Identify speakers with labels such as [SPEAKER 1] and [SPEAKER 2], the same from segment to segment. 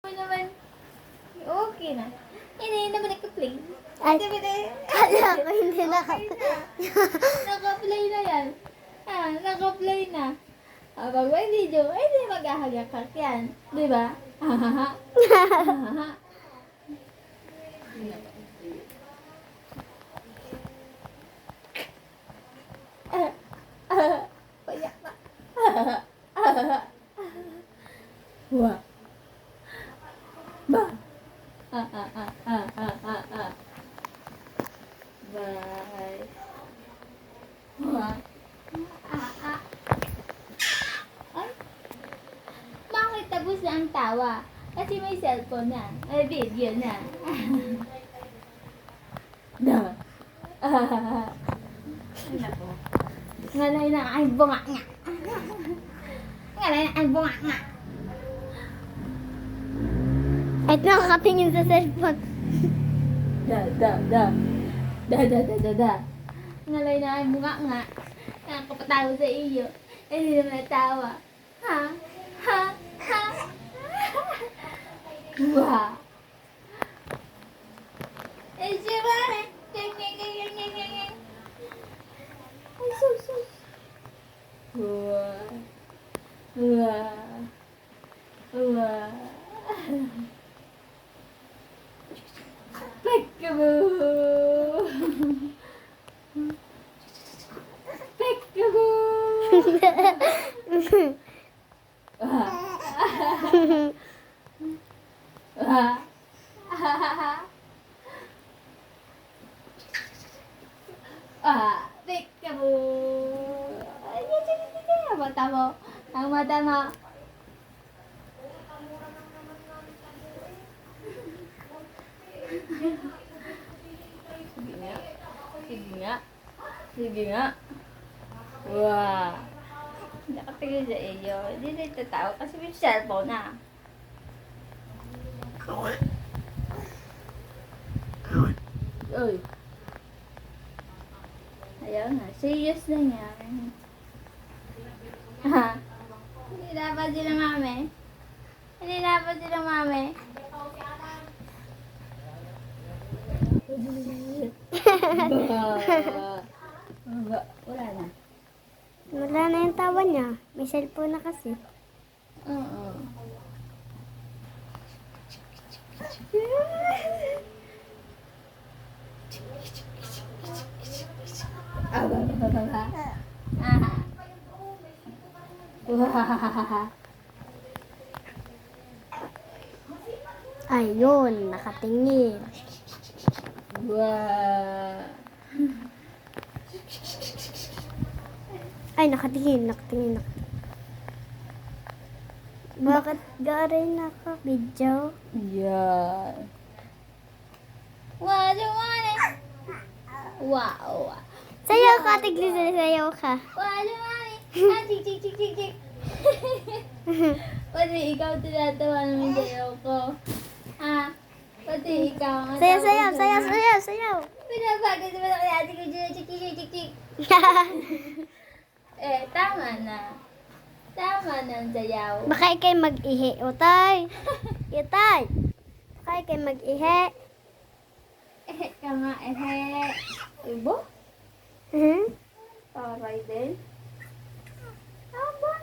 [SPEAKER 1] naman, okay na. Hindi naman naka-play.
[SPEAKER 2] Ay, kala ko hindi
[SPEAKER 1] Naka-play na yan. Naka-play na. Pag may video, di maghahagakak yan. Di ba? Payak na. Wah. Ba. Bye. Wah. Ay. Bakit tapos na ang tawa? Kasi may cellphone na. May video na. Da. Ngalay na ay bunga nga. Ngalay na ay bunga nga.
[SPEAKER 2] At nakakatingin sa cellphone.
[SPEAKER 1] Da. Ngalay na ay bunga nga. Nakakapatawa sa iyo. Hindi naman natawa. Ha? Wow. Eh, siya Ay, sus. Wow. Peekaboo. Peekaboo. Ay, ang mata mo. Sige nga. Wow. Nakatingin sa iyo. Hindi na itatawa kasi may cellphone na. Uy. Ayaw na. Serious na yan. Hindi dapat sila mami. Wala na.
[SPEAKER 2] Wala na yung tawa niya. May cellphone na kasi.
[SPEAKER 1] Oo.
[SPEAKER 2] Ayun, nakatingin.
[SPEAKER 1] Wow.
[SPEAKER 2] Ay, nakatingin. Bakit gari naka-video?
[SPEAKER 1] Yeah. What do you want it? Wow.
[SPEAKER 2] Sayaw ka, tiglis na sayaw ka.
[SPEAKER 1] What do you want it? Chik. Pati ikaw tinatawa naman sayaw ko. Pati ikaw.
[SPEAKER 2] Sayaw.
[SPEAKER 1] Pinapagod naman ako ate ko dyan. Chik. Tama na. Tama na ang sayaw.
[SPEAKER 2] Baka ikay mag-ihi, utay. Itay. Baka ikay mag-ihi.
[SPEAKER 1] Ka nga, Ibo? Taray din. Aba.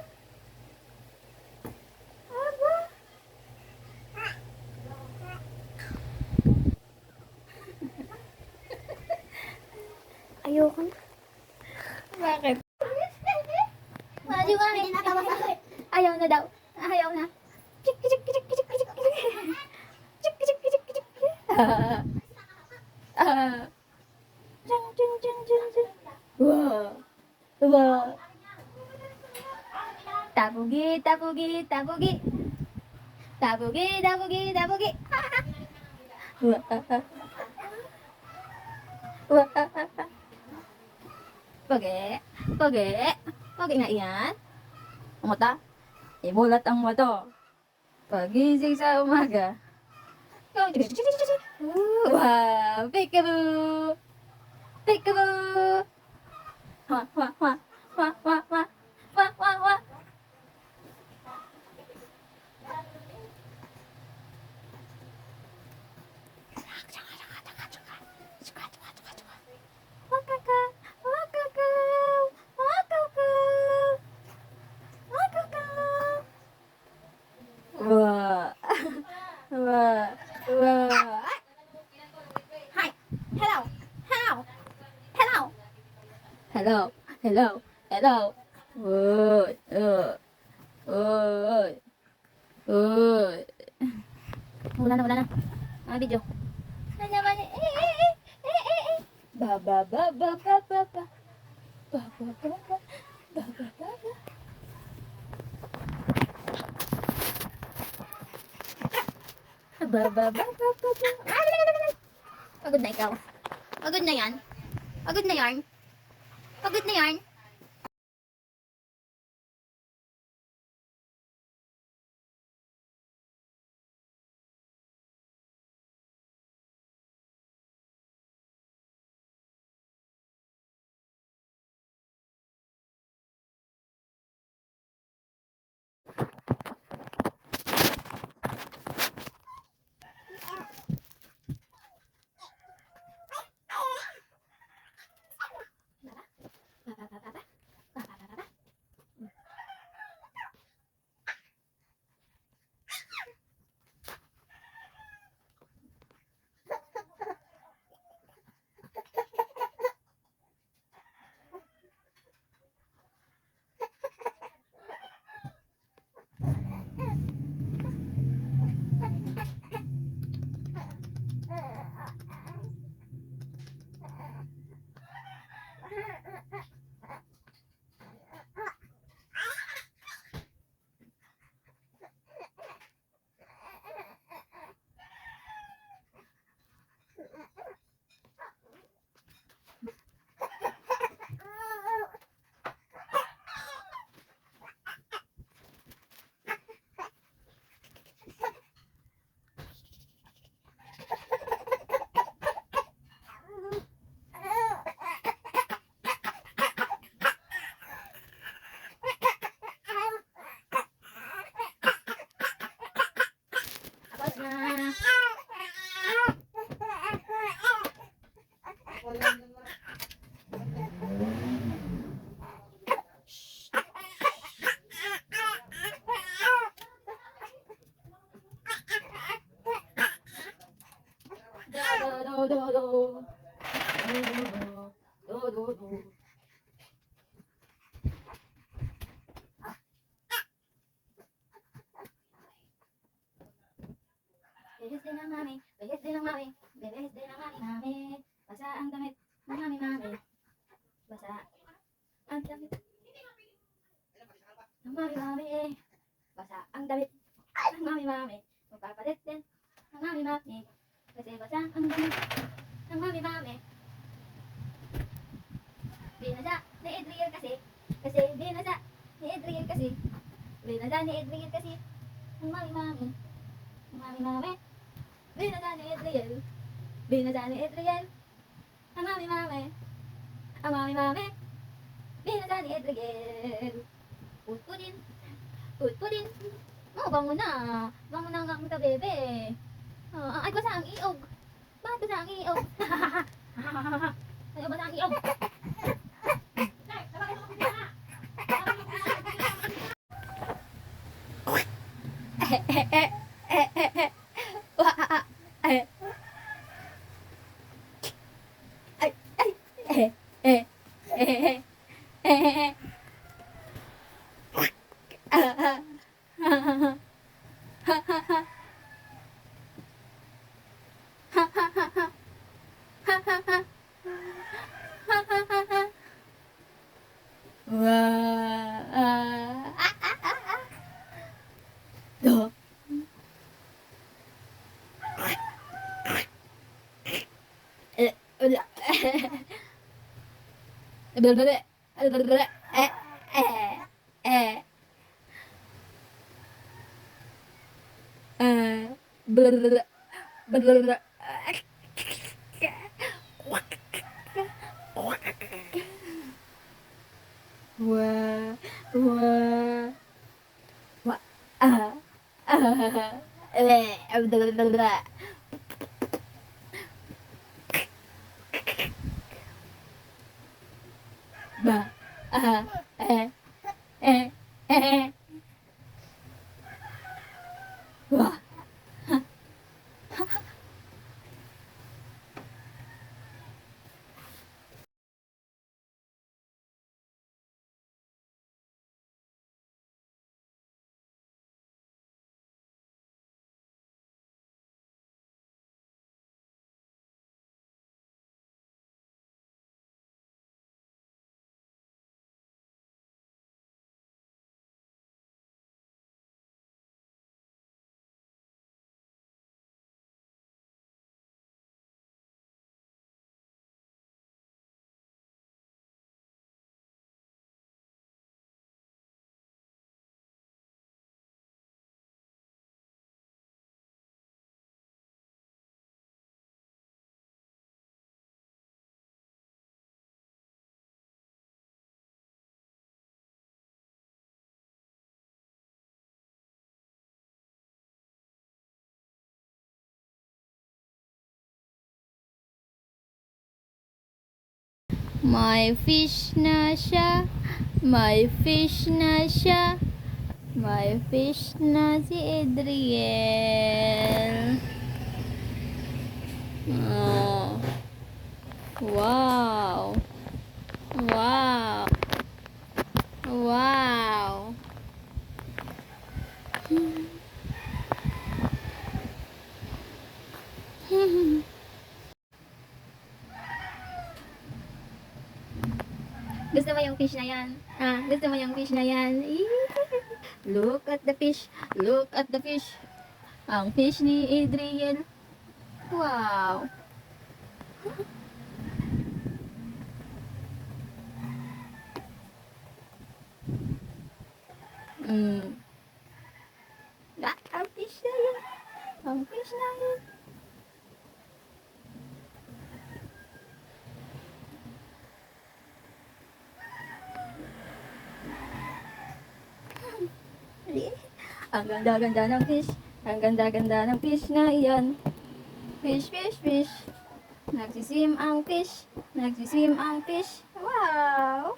[SPEAKER 2] Ayoko na.
[SPEAKER 1] Bakit? Hindi natawa sa akin. Ayaw na daw. Ayaw na. Chik. Wow. Tabugi. Pogi nga yan. Ang mata. Ibulat ang mata. Pagising sa umaga. Wow! Peekaboo! Hello. Hello. Hello. Uy. Uy. Uy. Wala na, wala na. Mga video. Ano naman eh. Ba ba ba ba ba ba ba. Ba ba ba ba. Ba ba ba ba. Ba ba ba ba ba ba. Pagod na ikaw. Pagod na yan. Pagod na yarn. Pagod na yarn. Tapos na. Do do do do. Do do do. Bihis din ang mami, bihis din ang mami, bihis din ang mami. Basa ang damit ng mami. Basa ang damit ng mami. Basa ang damit ng mami. Magpapalit din ng mami. Kasi basa ang damit ng mami. Binasa ni Adriel kasi. Binasa ni Adriel kasi. Binasa ni Adriel kasi. Ang mami. Mami. Binasa ni Adriel. Binasa ni Adriel. Ang mami. Ang mami. Binasa ni Adriel. Putpudin. Oh, bango na. Bango na ang ta bebe. Ay, basa ang iog. Bakit basa ang iog? Ay, basa ang iog. Do. Wah, wah, wah, ba, wah. May fish na siya. May fish na siya. May fish na si Adriel. Oh. Wow. Wow. Wow. Gusto mo yung fish na yan? Ah, gusto mo yung fish na yan? Look at the fish. Look at the fish. Ang fish ni Adriel. Wow. Ang fish na yan. Ang fish na yan. Ang ganda-ganda ng fish. Ang ganda-ganda ng fish na iyan. Fish, fish, fish. Nagsisim ang fish. Nagsisim ang fish. Wow!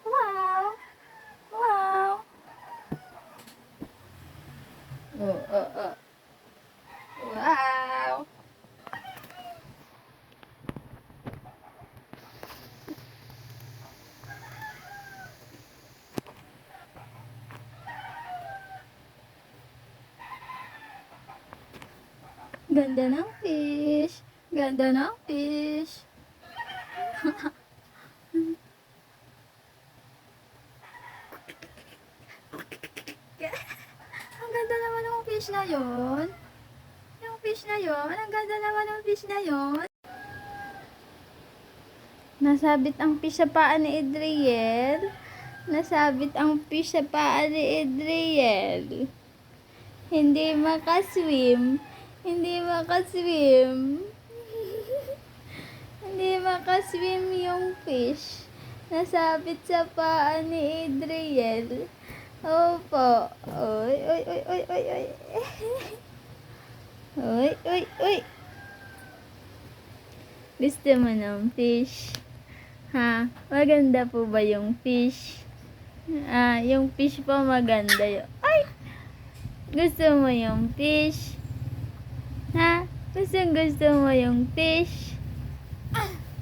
[SPEAKER 1] Wow! Wow! Wow! Ganda ng fish. Ganda ng fish. Ang ganda naman ng fish na yon. Yung fish na yon. Ang ganda naman ng fish na yon. Nasabit ang fish sa paa ni Adriel. Nasabit ang fish sa paa ni Adriel. Hindi makaswim. Hindi makaswim. Hindi makaswim yung fish. Nasabit sa paa ni Adriel. Opo. Oy, oy, oy, oy, oy, oy. Oy, oy, oy. Gusto mo ng fish? Ha? Maganda po ba yung fish? Ah, yung fish po maganda yun. Ay! Gusto mo yung fish? Ha? Gusto mo yung fish?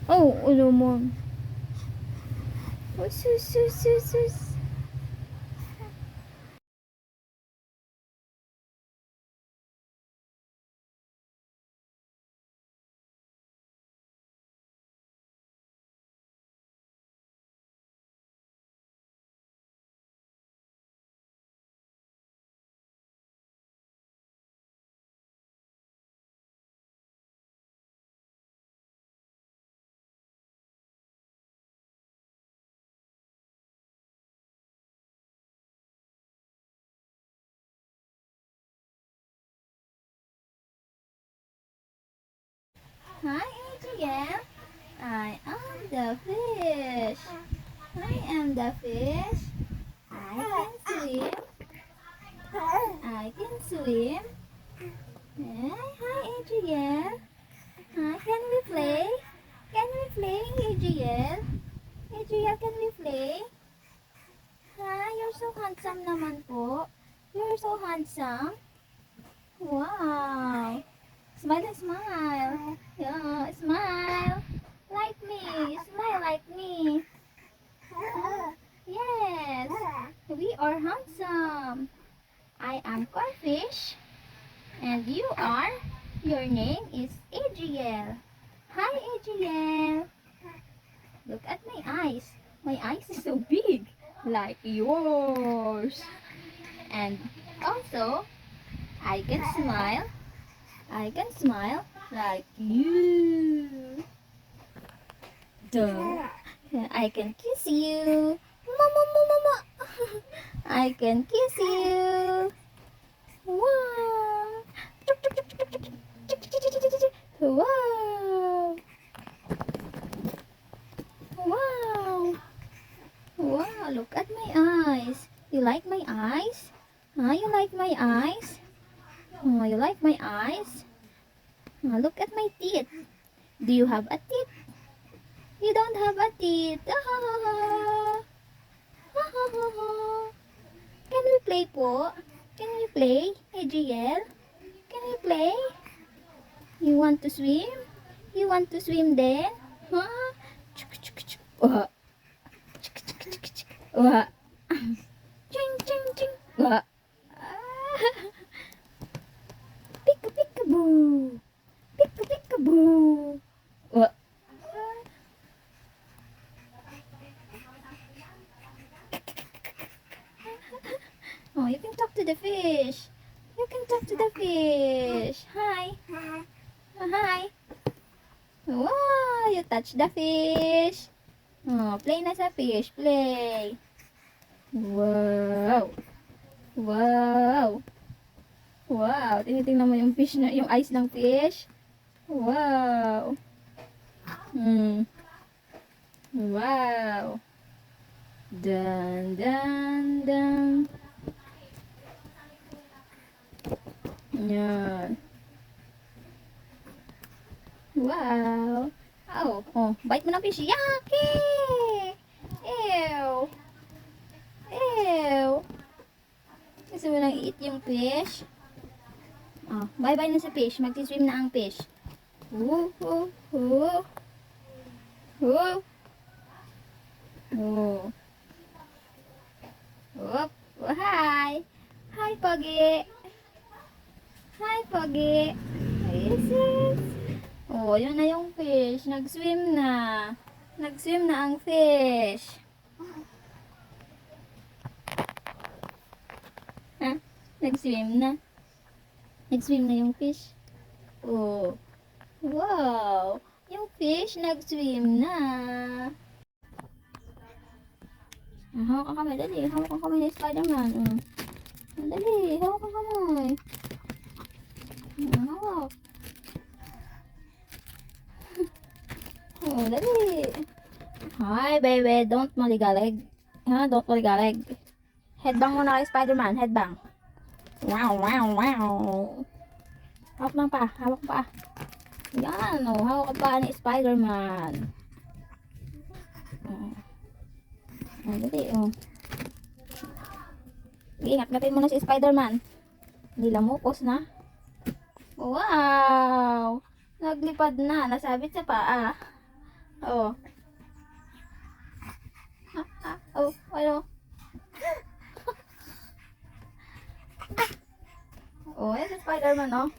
[SPEAKER 1] Oh, ulo mo. Oh, sus, sus, sus, sus. Hi, Adriel. I am the fish. I am the fish. I can swim. I can swim. Hi, Adriel. Hi, can we play? Can we play, Adriel? Adriel, can we play? Hi, you're so handsome naman po. You're so handsome. Wow. Smile and smile. Yeah, smile. Like me. Smile like me. Yes. We are handsome. I am Corfish. And you are? Your name is Adriel. Hi, Adriel. Look at my eyes. My eyes is so big. Like yours. And also, I can smile. I can smile like you. Duh. I can kiss you. Mama, mama, mama. I can kiss you. Wow. Wow. Wow. Wow, look at my eyes. You like my eyes? Huh? You like my eyes? Oh, you like my eyes? Look at my teeth. Do you have a teeth? You don't have a teeth. Can we play po? Can we play, Adriel? Can we play? You want to swim? You want to swim then? Huh? Wah. Wah. Ching, ching, ching. Wah. Pika, pika, boo. Pika, pika, boo. Wah. Oh, you can talk to the fish. You can talk to the fish. Hi. Hi. Wow, you touch the fish. Oh, play na sa fish. Play. Wow. Wow. Wow. Tinitingnan mo yung fish na, yung eyes ng fish. Wow. Wow. Dan, dan, dan. Yan. Wow. Oh, bite mo ng fish. Yucky! Ew. Ew. Gusto mo lang i-eat yung fish? Oh, bye-bye na sa fish. Mag-swim na ang fish. Oh. Oh, hi. Hi, Pogi. Hi, Pogi. Yes. Oh, yun na yung fish. Nag-swim na. Nag-swim na ang fish. Ha? Nag-swim na. Nag-swim na yung fish. Oh. Wow. Yung fish nag-swim na. Hawak ang kamay. Dali. Hawak ang kamay ni Spider-Man. Dali. Hawak ang kamay. Hawak. Oh, dali. Hi, baby. Don't maligalig. Ha? Don't maligalig. Headbang muna kay Spider-Man. Headbang. Wow. Hawak lang pa. Hawak pa. Yan. Oh, hawak pa ni Spider-Man. Dali. Ingat-gatin mo na si Spider-Man. Hindi lamukos na. Wow! Naglipad na. Nasabit sa paa. Oh. Oh, ano? Oh, yan si Spider-Man, oh.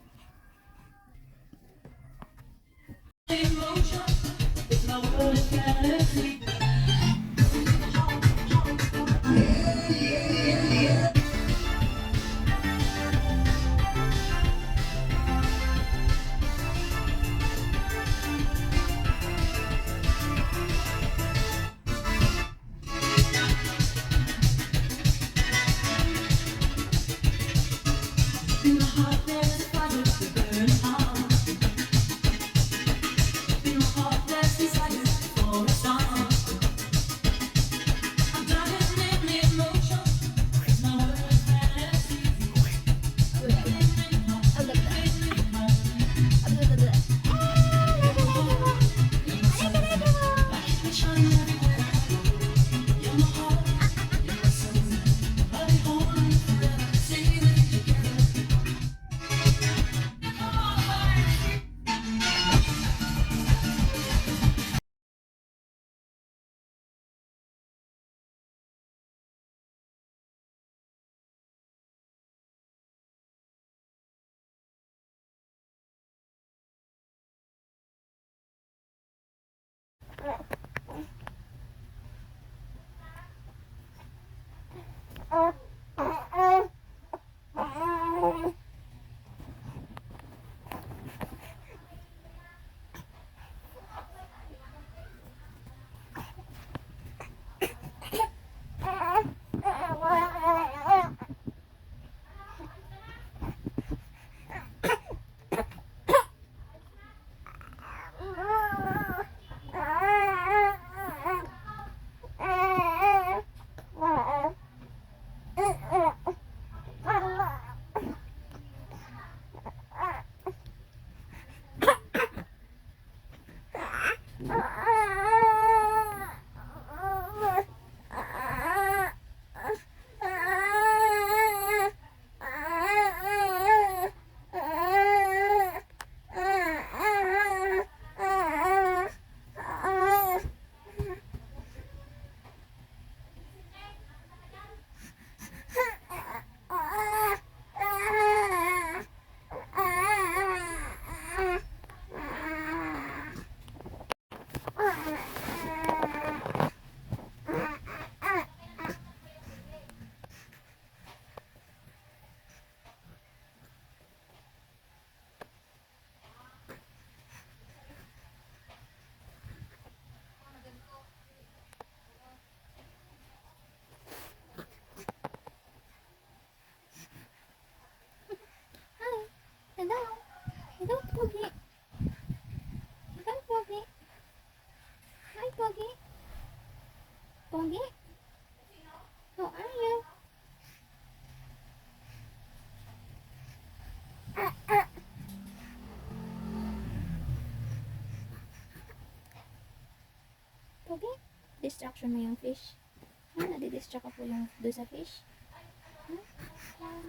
[SPEAKER 1] Nadidistraction mo yung fish? Ha? Nadidistract ka po yung doon sa fish? Ha?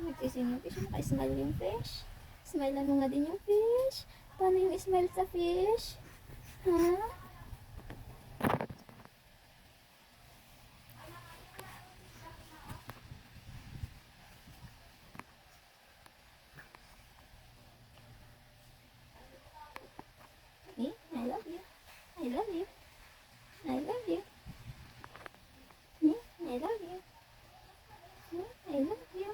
[SPEAKER 1] Nagsisin yung fish. Naka-smile yung fish. Smile mo nga din yung fish. Paano yung smile sa fish? Ha? Eh, I love you. I love you. I love you. I love you. I love you.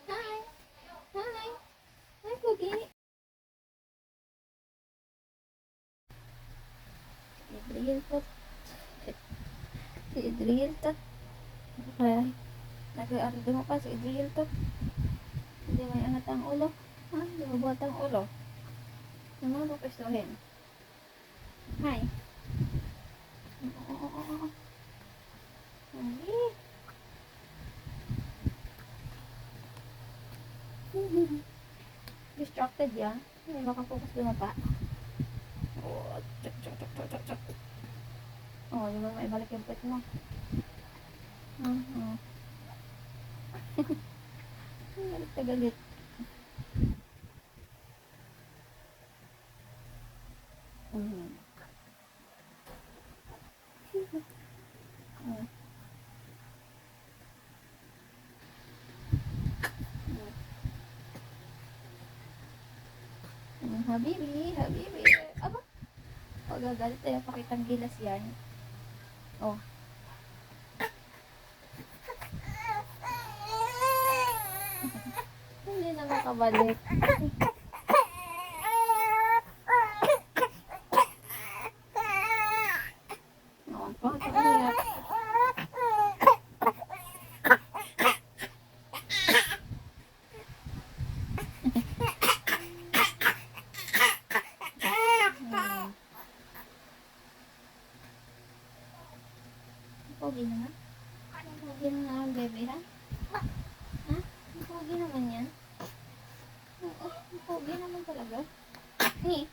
[SPEAKER 1] Hi. Hi. Hi, Pogi. Idril to. Si Idril to. Okay. Nag-aardo mo pa si Idril to. Hindi may angat ang ulo. Ha? Hindi mabuhat ang ulo. Ano mo pwestuhin? Hi. Oo. Hindi. Distracted yan. Hindi makapokus dumapa. Oh, chak. Oh, di ba may balik yung pet mo? Galit na galit. Habibi. Aba, pag gagalit tayo, pakitang gilas yan. Oh. Hindi na makabalik. Oh, bakit umiyak? Pogi naman. Pogi naman ang bebe, ha? Ha? Pogi naman yan. Oo, pogi naman talaga. Ni.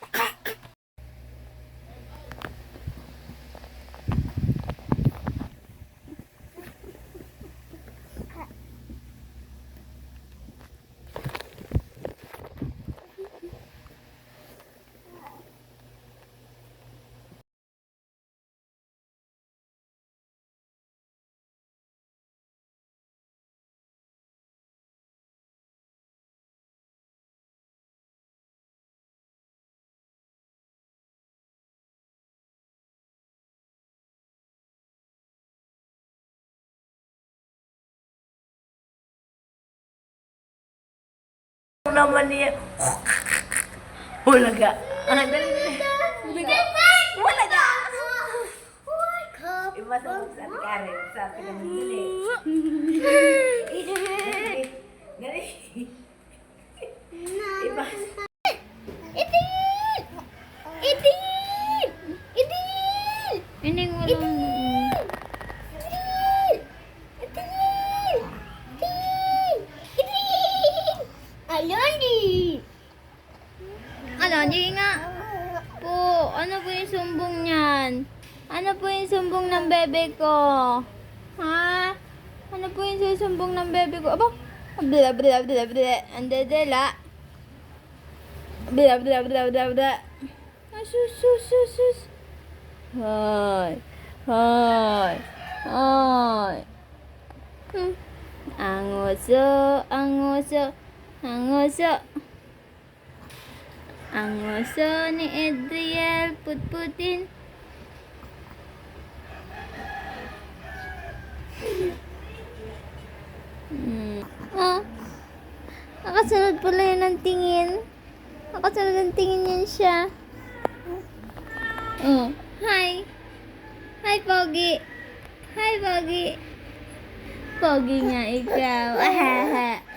[SPEAKER 3] Naman niya. Hulaga. Dali. Hulaga. Hulaga. Iba sa mga sa Karen. Sa pinamili. Dali. Iba.
[SPEAKER 2] Idil!
[SPEAKER 1] Hindi mo lang.
[SPEAKER 2] Aloni!
[SPEAKER 1] Ano, hindi nga. Po, ano po yung sumbong niyan? Ano po yung sumbong ng bebe ko? Ha? Ano po yung susumbong ng bebe ko? Aba? Bla. Andedela. Bla. Sus. Hoy. Ang uso. Ang uso ni Adriel, putputin. Oh, nakasunod pala yun ng tingin. Nakasunod ng tingin yan siya. Oh, hi. Hi, Pogi. Pogi nga ikaw.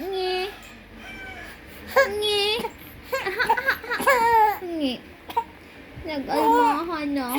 [SPEAKER 1] Nge. Nag-almahan na.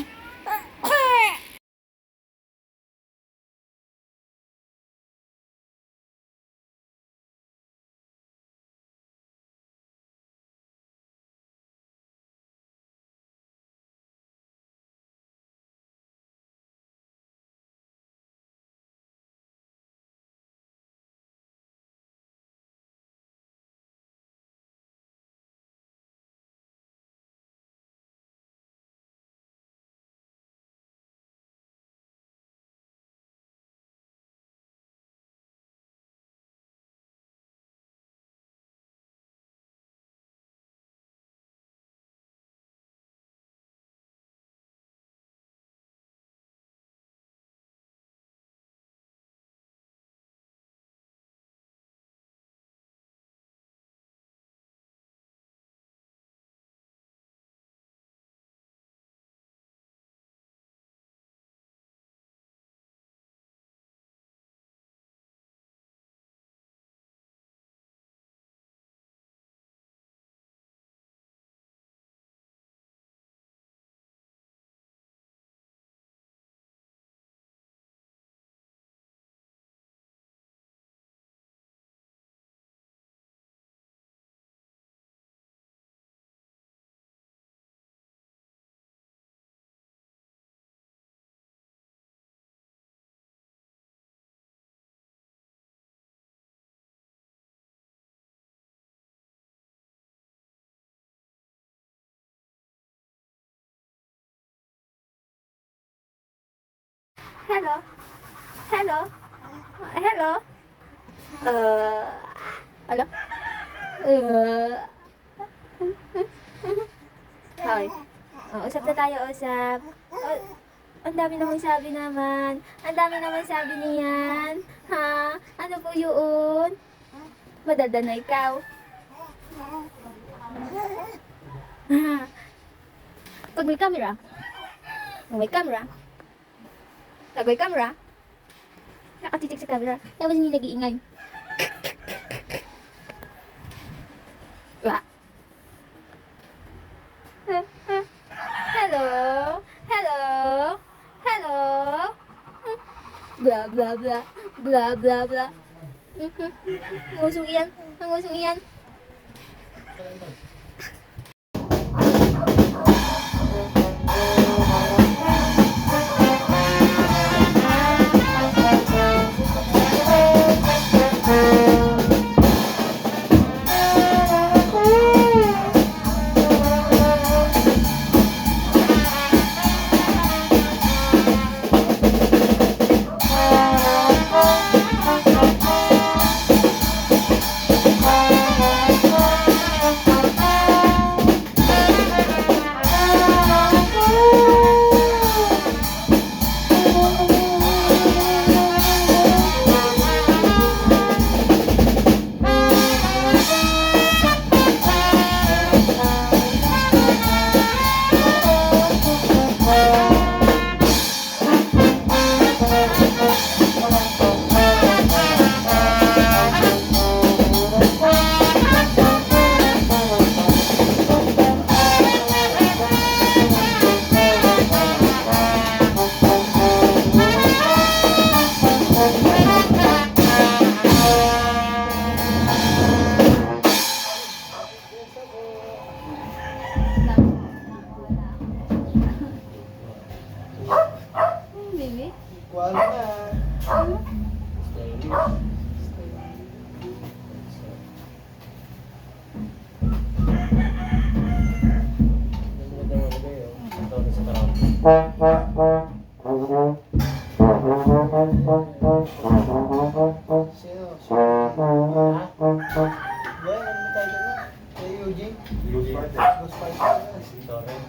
[SPEAKER 1] Hello? Hello? Hello? Hello? Hi. Usap na tayo, usap. Ang dami namang sabi naman. Ang dami naman sabi niyan. Ha? Ano po yun? Madada na ikaw. Pag may camera. Pag may camera. Nakatitig sa camera. Tapos hindi nag-iingay. Wah. Hello? Hello? Hello? Blah, blah, blah. Blah, blah, blah. Ngusong iyan. Ngusong iyan. Baby?
[SPEAKER 4] Wala na. Sino? Ha? Yan, ano tayo na? Kay Eugene? Ghost Fighter. Alright.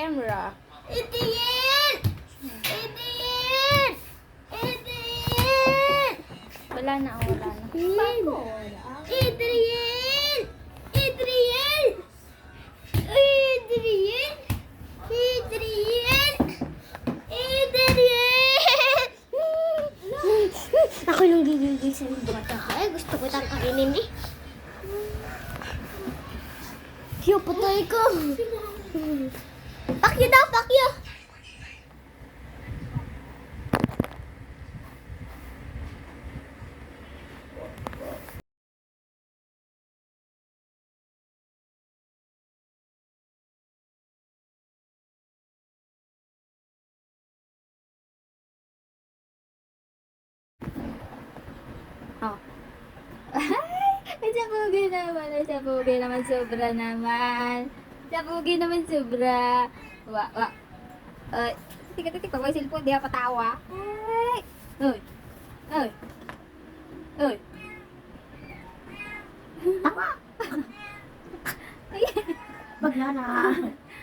[SPEAKER 1] camera.
[SPEAKER 2] Adrian! Adrian! Adrian!
[SPEAKER 1] Wala na, wala na.
[SPEAKER 2] Adrian! Adrian! Adrian! Adrian! Adrian! Ako yung gigigising ng bata ka. Eh, gusto ko tang kainin eh. Yo, patay ko. Pakyo daw, pakyo.
[SPEAKER 1] Oh. Ay, sabugi naman. Ay, sabugi naman. Sobra naman. Sabugi naman sobra. Wa. Ay, titik. Pag may cellphone, di ako patawa. Ay. Uy. Uy. Uy.
[SPEAKER 3] Tawa!
[SPEAKER 1] Ay.
[SPEAKER 3] Bagyana!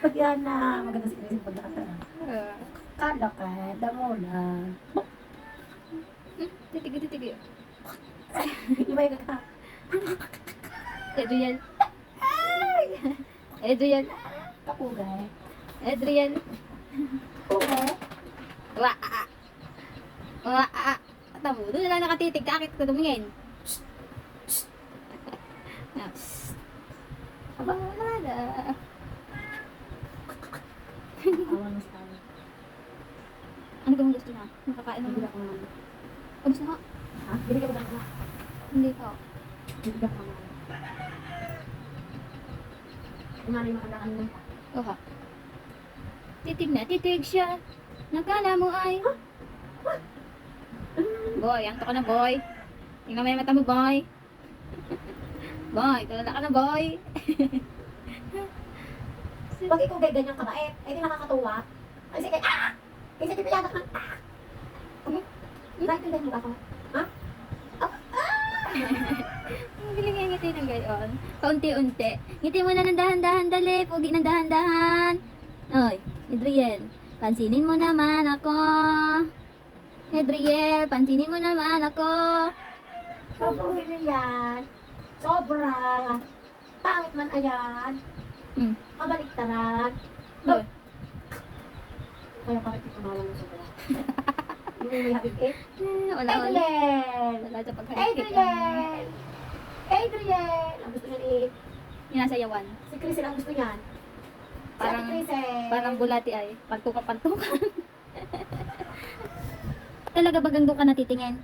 [SPEAKER 3] Bagyana! Maganda si Chris yung pagkakata. Kala ka, damo lang.
[SPEAKER 1] Titig.
[SPEAKER 3] Iba yung kaka.
[SPEAKER 1] Adrian. Adrian.
[SPEAKER 3] Kapugay.
[SPEAKER 1] Adrian.
[SPEAKER 3] Kapugay.
[SPEAKER 1] Wa. Tamo, doon na lang nakatitig. Kakit ko tumingin. Aba, wala na.
[SPEAKER 3] Awan mo sa kanya.
[SPEAKER 1] Ano bang gusto na? Nakakain ng
[SPEAKER 3] Bibigyan ko naman.
[SPEAKER 1] Abos na nga.
[SPEAKER 3] Ha? Bibigyan ko naman.
[SPEAKER 1] Hindi pa.
[SPEAKER 3] Bibigyan ko naman. Kumari mo kanda kanina.
[SPEAKER 1] Oha. Titig siya. Nakala mo ay. Boy, ang ka na boy. Tingnan mo yung mata mo boy. Boy, tulala ka na boy.
[SPEAKER 3] Pag ikaw gay ganyang kabait, ay di nakakatuwa. Kasi kay kasi pipiyadak ng Okay? Naintindihan mo ba ako? Ha?
[SPEAKER 1] Ang galing nga ngiti ng gayon. Paunti-unti. Ngiti mo na ng dahan-dahan, dali. Pugi ng dahan-dahan. Oy, Adriel, pansinin mo naman ako. Adriel, pansinin mo naman ako.
[SPEAKER 3] Sobrang na yan. Sobra. Pangit man ayan. Kabaliktaran.
[SPEAKER 1] Oy,
[SPEAKER 3] Kaya bakit ito malang ng sobra? Yung may habit eh.
[SPEAKER 1] wala.
[SPEAKER 3] Adriel!
[SPEAKER 1] Wala sa pagkakit.
[SPEAKER 3] Adriel! Adriel! Ang gusto niya ni...
[SPEAKER 1] Yung nasa yawan.
[SPEAKER 3] Si Crisel ang gusto niyan.
[SPEAKER 1] Parang-
[SPEAKER 3] Si Crisel.
[SPEAKER 1] Parang bulati ay. Pantukan. Talaga bagang doon ka natitingin?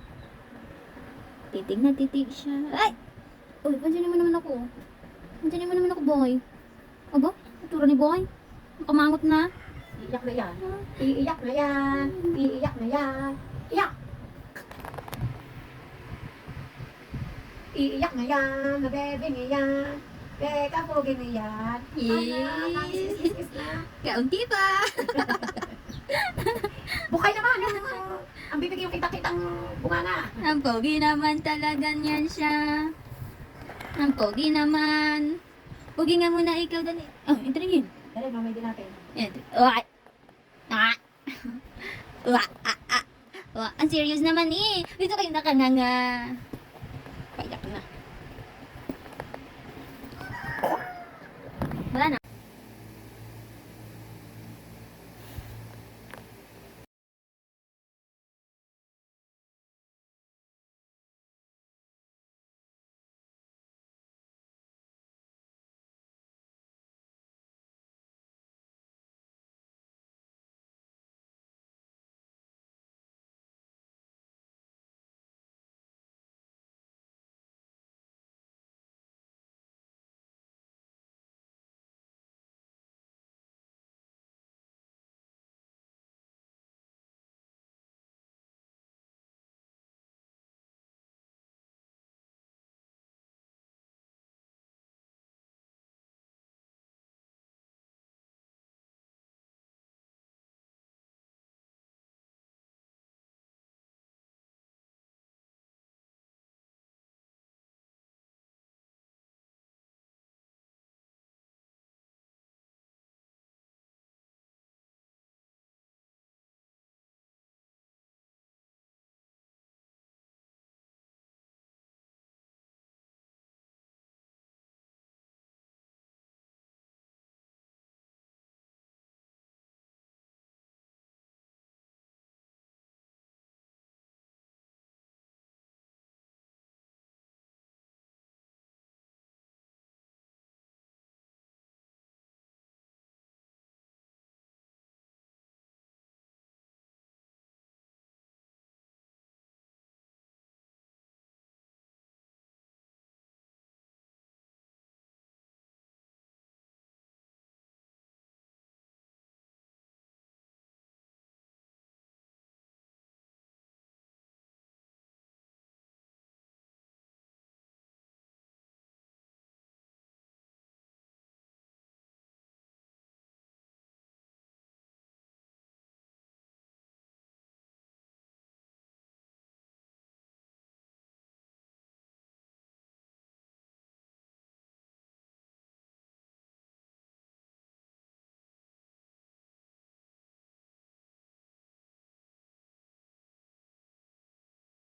[SPEAKER 1] Titig siya. Ay! Uy, pansinin mo naman ako. Pansinin mo naman ako, boy. Aba, itura ni boy. Nakamangot na.
[SPEAKER 3] Iiyak na yan. Iiyak na yan. Iiyak na yan. Iyak! Iiyak na yan. Nabebe na yan. Teka, pogi na yan. Anak, kiss na.
[SPEAKER 1] Kaunti pa.
[SPEAKER 3] Bukay naman. Ang bibig yung kita-kitang bunganga.
[SPEAKER 1] Ang pogi naman talaga niyan siya. Ang pogi naman. Pogi nga muna ikaw, dali. Oh, intrigin.
[SPEAKER 3] Dali, mamay din natin.
[SPEAKER 1] Yan. Uwa. Uwa. Uwa. Ang serious naman eh. Dito kayo nakanganga.